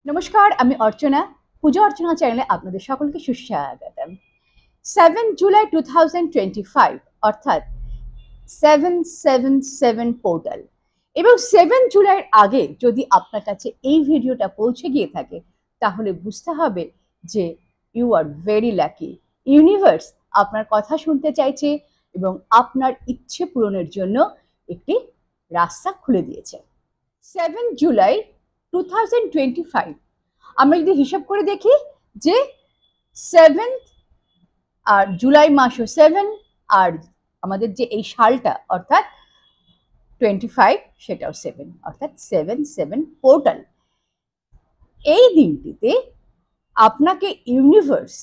নমস্কার, আমি অর্চনা। পূজা অর্চনা চ্যানেলে আপনাদের সকলকে সুস্বাগতম। 7 জুলাই 2025 অর্থাৎ 777 পোর্টাল এবং 7 জুলাইয়ের আগে যদি আপনার কাছে এই ভিডিওটা পৌঁছে গিয়ে থাকে তাহলে বুঝতে হবে যে you are very lucky. Universe আপনার কথা শুনতে চাইছে এবং আপনার ইচ্ছে পূরণের জন্য একটি রাস্তা খুলে দিয়েছে। 7 জুলাই 2025 আমরা যদি হিসাব করে দেখি যে 7 আর জুলাই মাসও 7 আর আমাদের যে এই সালটা অর্থাৎ 25 সেটাও 7 অর্থাৎ 7 পোর্টাল। এই দিনটিতে আপনাকে ইউনিভার্স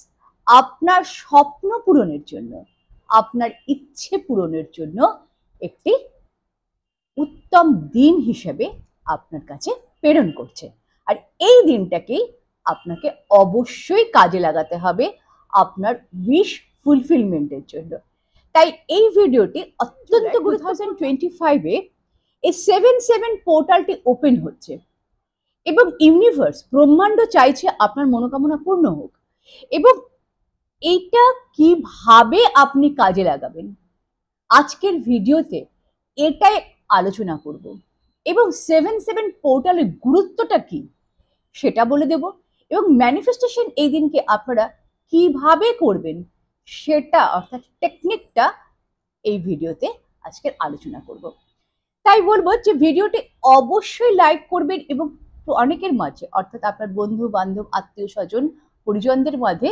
আপনার স্বপ্ন পূরণের জন্য, আপনার ইচ্ছে পূরণের জন্য একটি উত্তম দিন হিসেবে আপনার কাছে প্রেরণ করছে। আর এই দিনটাকেই আপনাকে অবশ্যই কাজে লাগাতে হবে আপনার উইশ ফুলফিলমেন্টের জন্য। তাই এই ভিডিওটি অত্যন্ত 2025-এ এই 7 পোর্টালটি ওপেন হচ্ছে এবং ইউনিভার্স ব্রহ্মাণ্ড চাইছে আপনার মনোকামনা পূর্ণ হোক। এবং এইটা কিভাবে আপনি কাজে লাগাবেন আজকের ভিডিওতে এটাই আলোচনা করব এবং 7 পোর্টালের গুরুত্বটা কি সেটা বলে দেব এবং ম্যানিফেস্টেশন এই দিনকে আপনারা কিভাবে করবেন সেটা অর্থাৎ টেকনিকটা এই ভিডিওতে আজকের আলোচনা করব। তাই বলবো যে ভিডিওটি অবশ্যই লাইক করবেন এবং অনেকের মাঝে অর্থাৎ আপনার বন্ধু বান্ধব আত্মীয় স্বজন পরিজনদের মাঝে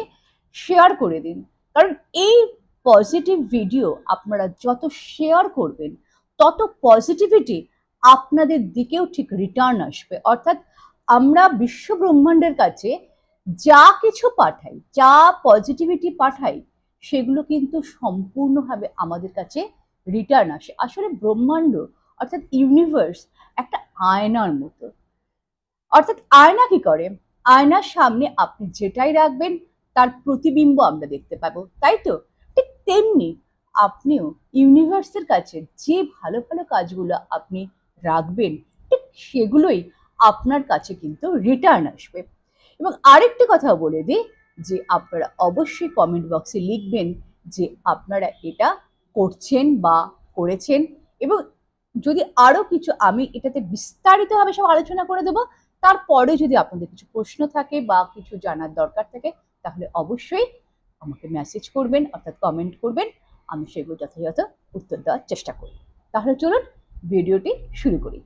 শেয়ার করে দিন, কারণ এই পজিটিভ ভিডিও আপনারা যত শেয়ার করবেন তত পজিটিভিটি আপনাদের দিকেও ঠিক রিটার্ন আসবে। অর্থাৎ আমরা বিশ্ব ব্রহ্মাণ্ডের কাছে যা কিছু পাঠাই, যা পজিটিভিটি পাঠাই, সেগুলো কিন্তু সম্পূর্ণভাবে আমাদের কাছে রিটার্ন আসে। আসলে ব্রহ্মাণ্ড অর্থাৎ ইউনিভার্স একটা আয়নার মতো। অর্থাৎ আয়না কি করে? আয়নার সামনে আপনি যেটাই রাখবেন তার প্রতিবিম্ব আমরা দেখতে পাবো, তাই তো? ঠিক তেমনি আপনিও ইউনিভার্সের কাছে যে ভালো ভালো কাজগুলো আপনি রাখবেন ঠিক সেগুলোই আপনার কাছে কিন্তু রিটার্ন আসবে। এবং আরেকটি কথাও বলে দিই যে আপনারা অবশ্যই কমেন্ট বক্সে লিখবেন যে আপনারা এটা করছেন বা করেছেন, এবং যদি আরও কিছু আমি এটাতে বিস্তারিতভাবে সব আলোচনা করে দেবো। তারপরে যদি আপনাদের কিছু প্রশ্ন থাকে বা কিছু জানার দরকার থাকে তাহলে অবশ্যই আমাকে মেসেজ করবেন অর্থাৎ কমেন্ট করবেন, আমি সেগুলো যথাযথ উত্তর দেওয়ার চেষ্টা করি। তাহলে চলুন ভিডিওটি শুরু করি।